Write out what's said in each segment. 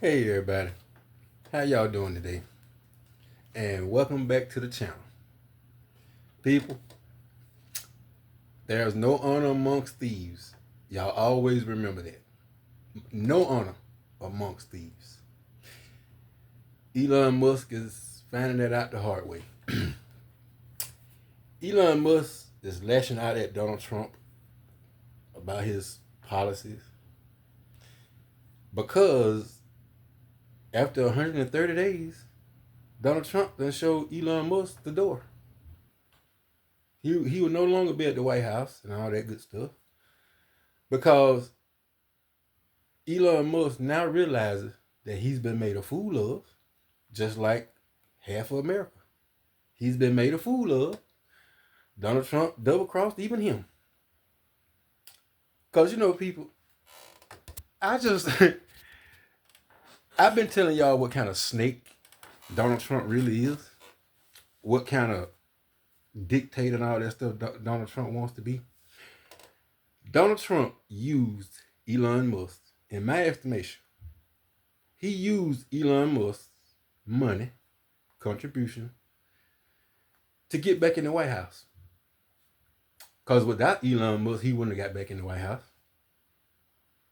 Hey everybody, how y'all doing today? And welcome back to the channel. People, there's no honor amongst thieves. Y'all always remember that. No honor amongst thieves. Elon Musk is finding that out the hard way. Elon Musk is lashing out at Donald Trump about his policies because after 130 days, Donald Trump done showed Elon Musk the door. He would no longer be at the White House and all that good stuff because Elon Musk now realizes that he's been made a fool of, just like half of America. He's been made a fool of. Donald Trump double crossed even him. Because people, I just I've been telling y'all what kind of snake Donald Trump really is. What kind of dictator and all that stuff Donald Trump wants to be. Donald Trump used Elon Musk, in my estimation. He used Elon Musk's money, contribution, to get back in the White House. Because without Elon Musk, he wouldn't have got back in the White House.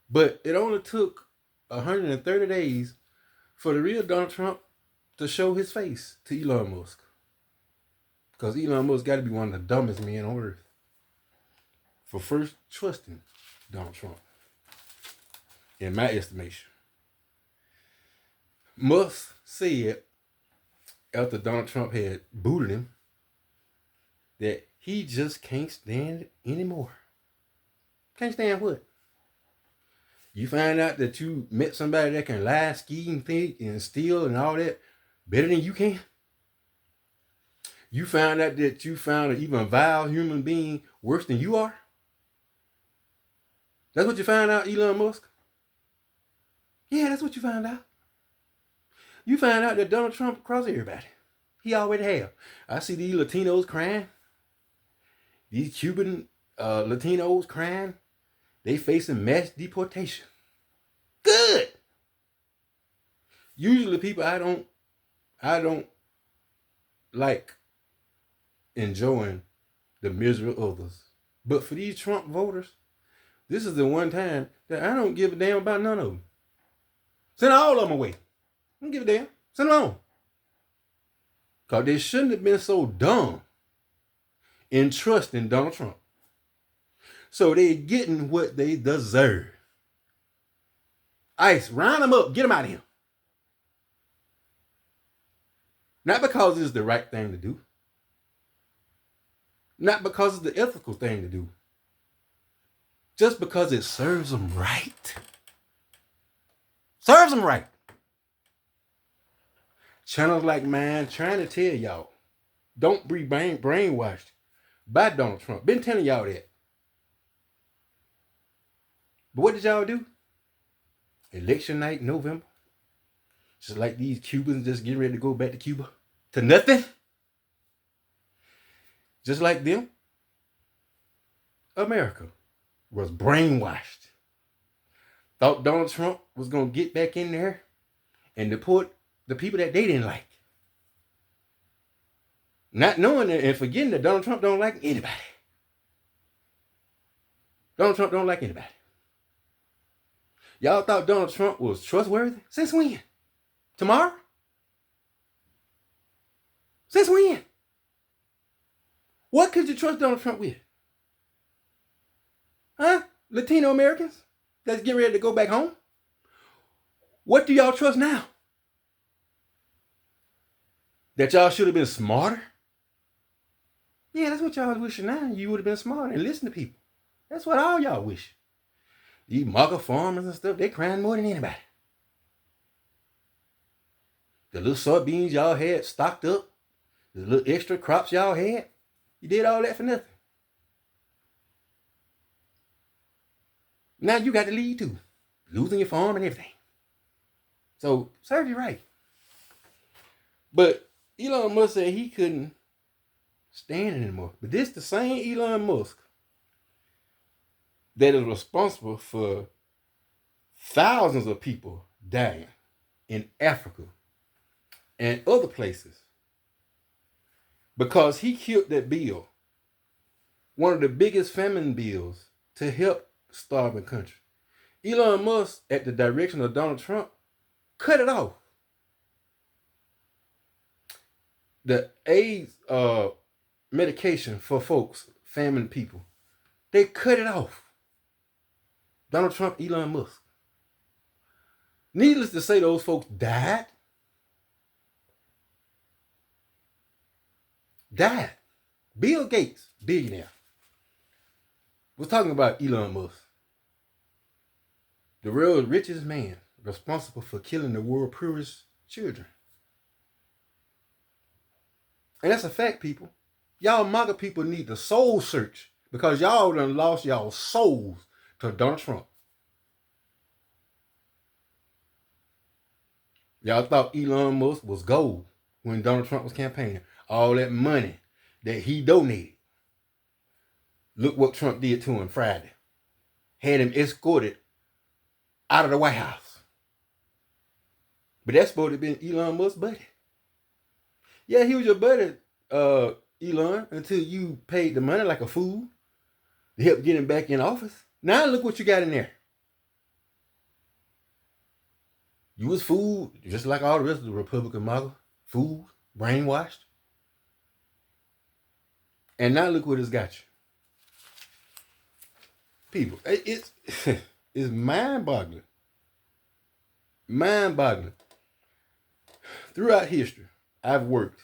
But it only took 130 days for the real Donald Trump to show his face to Elon Musk. Because Elon Musk got to be one of the dumbest men on earth for first trusting Donald Trump, in my estimation. Musk said after Donald Trump had booted him that he just can't stand it anymore. Can't stand what? You find out that you met somebody that can lie, scheme, think, and steal and all that better than you can? You find out that you found an even vile human being worse than you are? That's what you find out, Elon Musk? Yeah, that's what you find out. You find out that Donald Trump crossed everybody. He already have. I see these Latinos crying. These Cuban Latinos crying. They facing mass deportation. Good. Usually people I don't like enjoying the misery of others. But for these Trump voters, this is the one time that I don't give a damn about none of them. Send all of them away. I don't give a damn. Send them on. Because they shouldn't have been so dumb in trusting Donald Trump. So they're getting what they deserve. ICE, round them up. Get them out of here. Not because it's the right thing to do. Not because it's the ethical thing to do. Just because it serves them right. Serves them right. Channels like mine trying to tell y'all, don't be brainwashed by Donald Trump. Been telling y'all that. But what did y'all do? Election night, November. Just like these Cubans just getting ready to go back to Cuba. To nothing. Just like them. America was brainwashed. Thought Donald Trump was going to get back in there and deport the people that they didn't like. Not knowing and forgetting that Donald Trump don't like anybody. Donald Trump don't like anybody. Y'all thought Donald Trump was trustworthy? Since when? Tomorrow? Since when? What could you trust Donald Trump with? Huh? Latino Americans that's getting ready to go back home? What do y'all trust now? That y'all should have been smarter? Yeah, that's what y'all was wishing now. You would have been smarter and listened to people. That's what all y'all wish. These market farmers and stuff, they crying more than anybody. The little soybeans y'all had stocked up, the little extra crops y'all had, you did all that for nothing. Now you got to leave too. Losing your farm and everything. So, serve you right. But Elon Musk said he couldn't stand it anymore. But this the same Elon Musk that is responsible for thousands of people dying in Africa and other places because he killed that bill, one of the biggest famine bills to help starving countries. Elon Musk, at the direction of Donald Trump, cut it off. The AIDS medication for folks, famine people, they cut it off. Donald Trump, Elon Musk. Needless to say, those folks died. Died. Bill Gates, billionaire, was talking about Elon Musk, the world's richest man, responsible for killing the world's poorest children. And that's a fact, people. Y'all MAGA people need to soul search because y'all done lost y'all souls to Donald Trump. Y'all thought Elon Musk was gold when Donald Trump was campaigning. All that money that he donated. Look what Trump did to him Friday. Had him escorted out of the White House. But that's supposed to be Elon Musk's buddy. Yeah, he was your buddy, Elon, until you paid the money like a fool to help get him back in office. Now look what you got in there. You was fooled, just like all the rest of the Republican MAGA. Fooled, brainwashed. And now look what it's got you. People, it's mind-boggling. Mind-boggling. Throughout history, I've worked.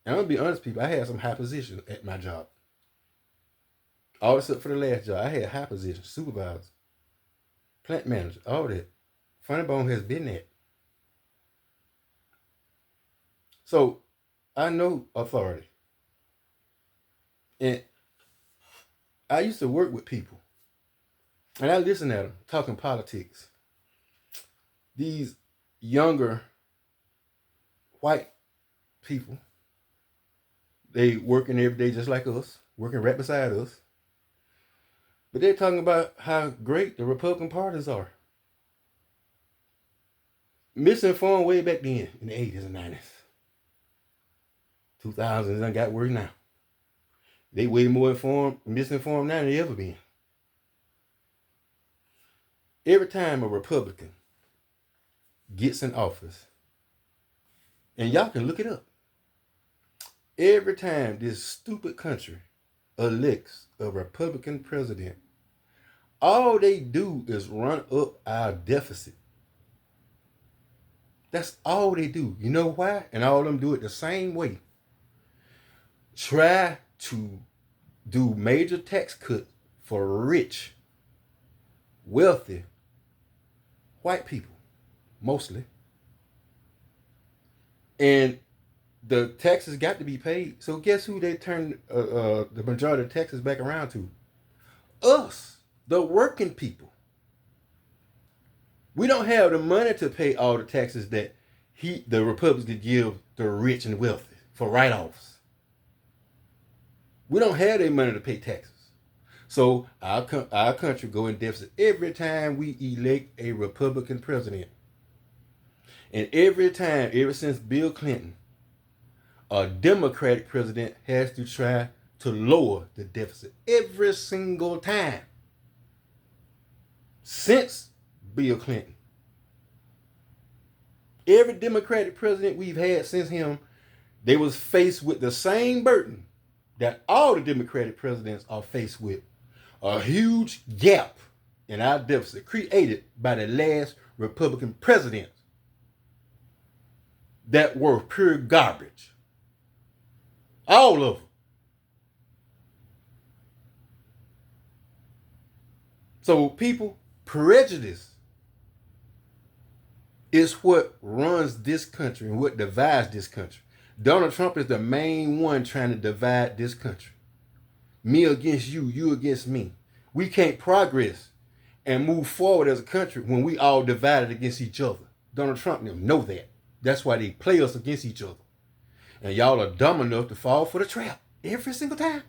And I'm going to be honest, people, I had some high positions at my job. All except for the last job. I had high positions, supervisor, plant manager, all that. Funny Bone has been that. So, I know authority. And I used to work with people. And I listen at them talking politics. These younger white people, they working every day just like us, working right beside us. But they're talking about how great the Republican parties are. Misinformed way back then in the 80s and 90s. 2000s done got worse now. They way more misinformed now than they ever been. Every time a Republican gets in office, and y'all can look it up, every time this stupid country elects a Republican president, all they do is run up our deficit. That's all they do. You know why? And all of them do it the same way. Try to do major tax cuts for rich, wealthy, white people, mostly. And the taxes got to be paid. So guess who they turn the majority of taxes back around to? Us, the working people. We don't have the money to pay all the taxes that the Republicans give the rich and wealthy for write-offs. We don't have their money to pay taxes. So our country go in deficit every time we elect a Republican president. And every time, ever since Bill Clinton, a Democratic president has to try to lower the deficit. Every single time. Since Bill Clinton. Every Democratic president we've had since him, they was faced with the same burden that all the Democratic presidents are faced with. A huge gap in our deficit created by the last Republican presidents that were pure garbage. All of them. So people, prejudice is what runs this country and what divides this country. Donald Trump is the main one trying to divide this country. Me against you, you against me. We can't progress and move forward as a country when we all divided against each other. Donald Trump and them know that. That's why they play us against each other. And y'all are dumb enough to fall for the trap every single time.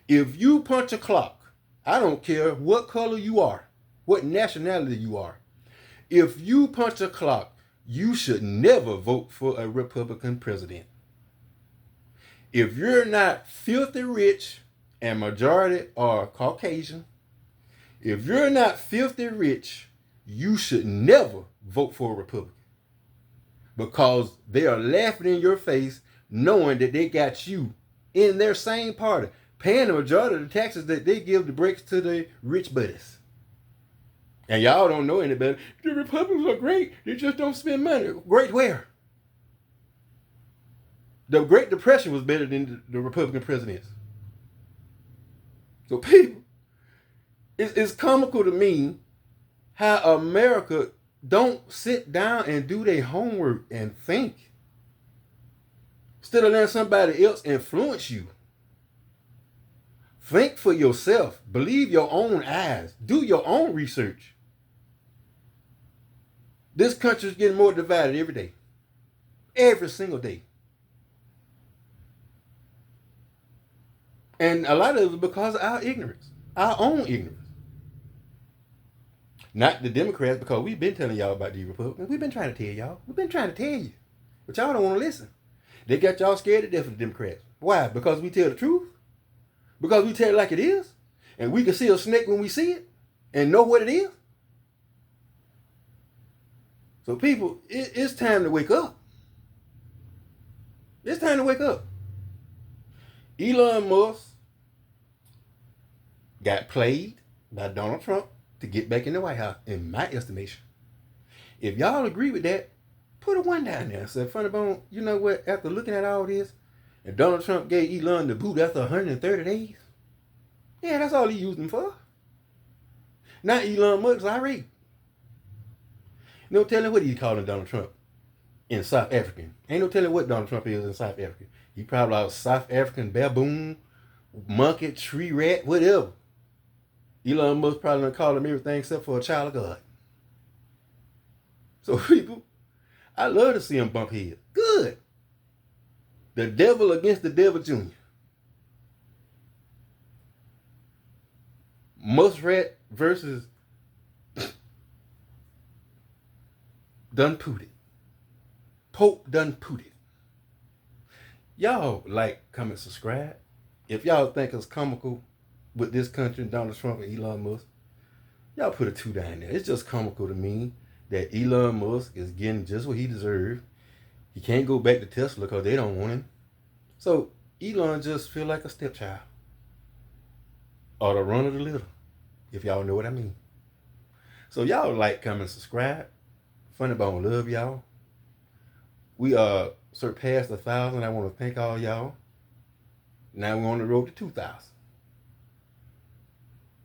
If you punch a clock, I don't care what color you are, what nationality you are. If you punch a clock, you should never vote for a Republican president. If you're not filthy rich and majority are Caucasian, if you're not filthy rich, you should never vote for a Republican. Because they are laughing in your face knowing that they got you in their same party, paying the majority of the taxes that they give the breaks to the rich buddies. And y'all don't know any better. The Republicans are great. They just don't spend money. Great where? The Great Depression was better than the Republican presidents. So people, it's comical to me how America don't sit down and do their homework and think. Instead of letting somebody else influence you. Think for yourself. Believe your own eyes. Do your own research. This country is getting more divided every day. Every single day. And a lot of it is because of our ignorance. Our own ignorance. Not the Democrats, because we've been telling y'all about the Republicans. We've been trying to tell y'all. We've been trying to tell you. But y'all don't want to listen. They got y'all scared to death of the Democrats. Why? Because we tell the truth? Because we tell it like it is? And we can see a snake when we see it? And know what it is? So people, it's time to wake up. It's time to wake up. Elon Musk got played by Donald Trump to get back in the White House, in my estimation. If y'all agree with that, put a one down there and say, funny bone, you know what, after looking at all this, and Donald Trump gave Elon the boot after 130 days, yeah, that's all he used him for. Now Elon Musk's irate. No telling what he's calling Donald Trump in South African. Ain't no telling what Donald Trump is in South Africa. He probably a South African baboon, monkey, tree rat, whatever. Elon Musk probably done called him everything except for a child of God. So people, I love to see him bump heads. Good. The devil against the devil junior. Muskrat versus done pooted. Pope done pooted. Y'all like, comment, subscribe. If y'all think it's comical with this country, Donald Trump and Elon Musk, y'all put a 2 down there. It's just comical to me that Elon Musk is getting just what he deserved. He can't go back to Tesla because they don't want him. So Elon just feel like a stepchild. Or the run of the little, if y'all know what I mean. So y'all like, comment, subscribe. Funny Bone love y'all. We surpassed 1,000. I want to thank all y'all. Now we're on the road to 2,000.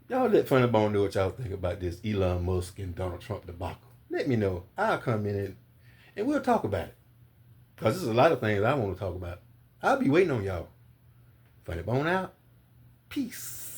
Y'all let Funny Bone know what y'all think about this Elon Musk and Donald Trump debacle. Let me know. I'll come in and we'll talk about it. Because there's a lot of things I want to talk about. I'll be waiting on y'all. Funny Bone out. Peace.